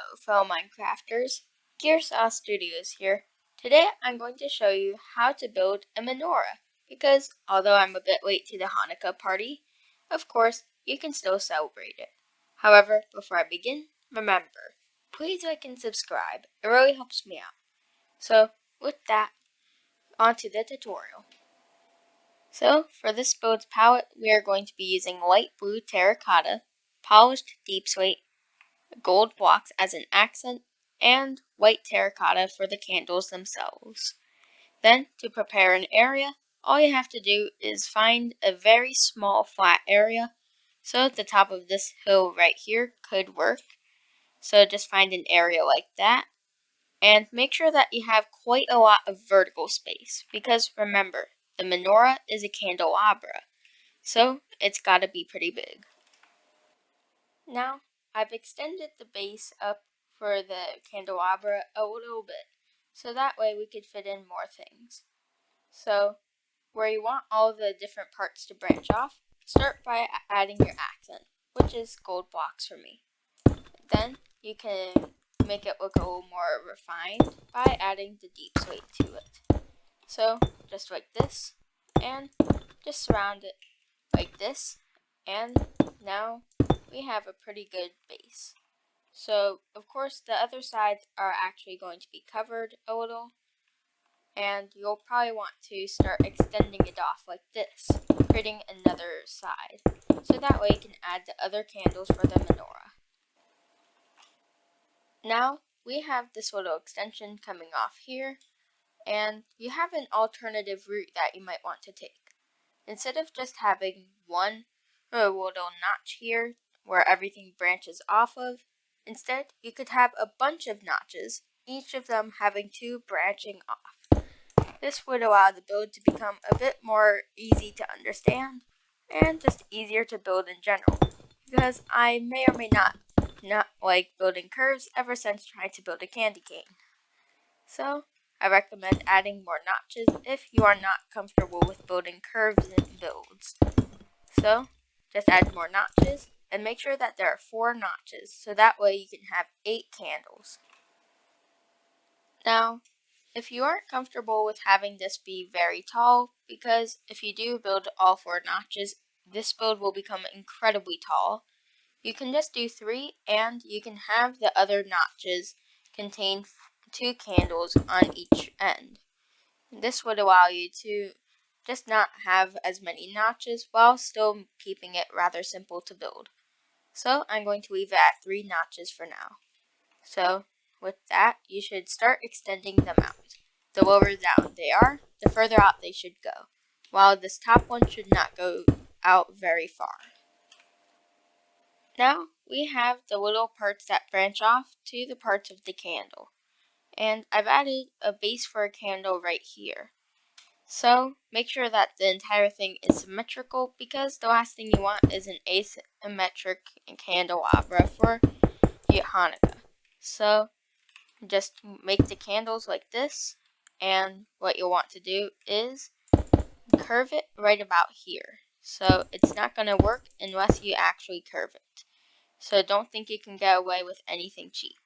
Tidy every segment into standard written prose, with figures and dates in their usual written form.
Hello, fellow Minecrafters. Gearsaw Studios here. Today I'm going to show you how to build a menorah, because although I'm a bit late to the Hanukah party, of course, you can still celebrate it. However, before I begin, remember, please like and subscribe. It really helps me out. So, with that, on to the tutorial. So, for this build palette, we are going to be using light blue terracotta, polished deep slate, gold blocks as an accent, and white terracotta for the candles themselves. Then, to prepare an area, all you have to do is find a very small flat area. So the top of this hill right here could work. So just find an area like that. And make sure that you have quite a lot of vertical space, because remember, the menorah is a candelabra, so it's gotta be pretty big. Now, I've extended the base up for the candelabra a little bit, so that way we could fit in more things. So, where you want all the different parts to branch off, start by adding your accent, which is gold blocks for me. Then, you can make it look a little more refined by adding the deep slate to it. So, just like this, and just surround it like this, and now we have a pretty good base. So, of course, the other sides are actually going to be covered a little, and you'll probably want to start extending it off like this, creating another side, so that way you can add the other candles for the menorah. Now, we have this little extension coming off here, and you have an alternative route that you might want to take. Instead of just having one little notch here where everything branches off of, instead you could have a bunch of notches, each of them having two branching off. This would allow the build to become a bit more easy to understand and just easier to build in general, because I may or may not like building curves ever since trying to build a candy cane. So, I recommend adding more notches if you are not comfortable with building curves in builds. So, just add more notches and make sure that there are 4 notches, so that way you can have 8 candles. Now, if you aren't comfortable with having this be very tall, because if you do build all 4 notches, this build will become incredibly tall, you can just do 3 and you can have the other notches contain 2 candles on each end. This would allow you to just not have as many notches while still keeping it rather simple to build. So I'm going to leave it at 3 notches for now. So with that, you should start extending them out. The lower down they are, the further out they should go, while this top one should not go out very far. Now we have the little parts that branch off to the parts of the candle. And I've added a base for a candle right here. So make sure that the entire thing is symmetrical, because the last thing you want is an asymmetric candelabra for Hanukah. So just make the candles like this, and what you'll want to do is curve it right about here. So it's not going to work unless you actually curve it. So don't think you can get away with anything cheap.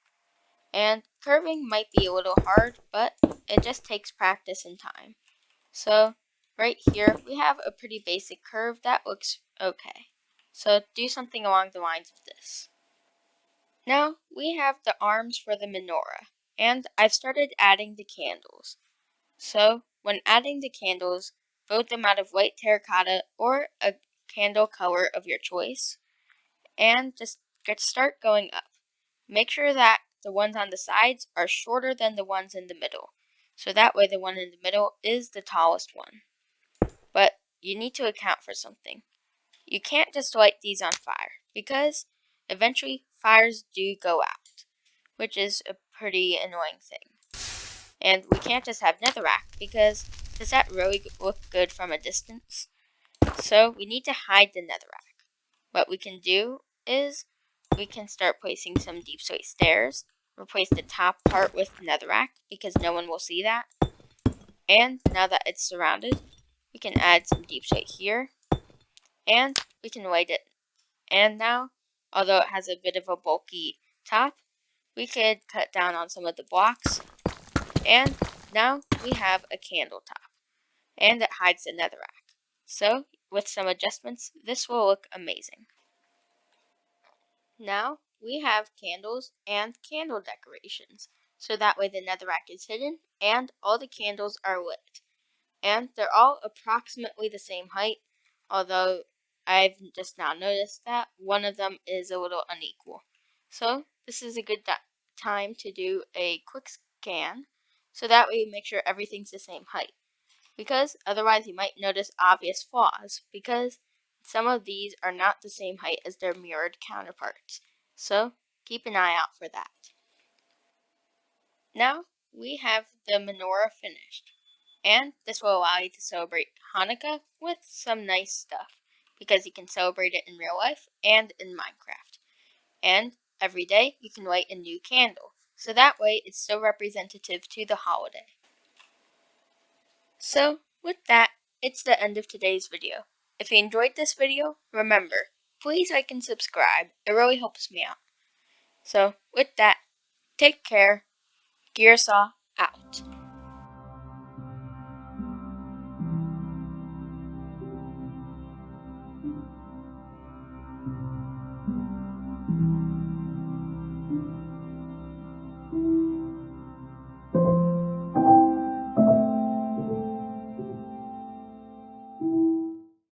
And curving might be a little hard, but it just takes practice and time. So right here we have a pretty basic curve that looks okay. So do something along the lines of this. Now we have the arms for the menorah, and I've started adding the candles. So when adding the candles, vote them out of white terracotta or a candle color of your choice, and just start going up. Make sure that the ones on the sides are shorter than the ones in the middle, so that way the one in the middle is the tallest one. But you need to account for something. You can't just light these on fire, because eventually fires do go out, which is a pretty annoying thing. And we can't just have netherrack, because does that really look good from a distance? So we need to hide the netherrack. What we can do is we can start placing some deep slate stairs, replace the top part with netherrack because no one will see that. And now that it's surrounded, we can add some deep slate here, and we can light it. And now, although it has a bit of a bulky top, we could cut down on some of the blocks, and now we have a candle top, and it hides the netherrack. So, with some adjustments, this will look amazing. Now, we have candles and candle decorations, so that way the netherrack is hidden and all the candles are lit. And they're all approximately the same height, although I've just now noticed that one of them is a little unequal. So, this is a good time to do a quick scan, so that way you make sure everything's the same height. Because otherwise you might notice obvious flaws, because some of these are not the same height as their mirrored counterparts. So keep an eye out for that. Now we have the menorah finished, and this will allow you to celebrate Hanukkah with some nice stuff, because you can celebrate it in real life and in Minecraft. And every day you can light a new candle, so that way it's so representative to the holiday. So, with that, it's the end of today's video. If you enjoyed this video, remember, please like and subscribe. It really helps me out. So, with that, take care. Gearsaw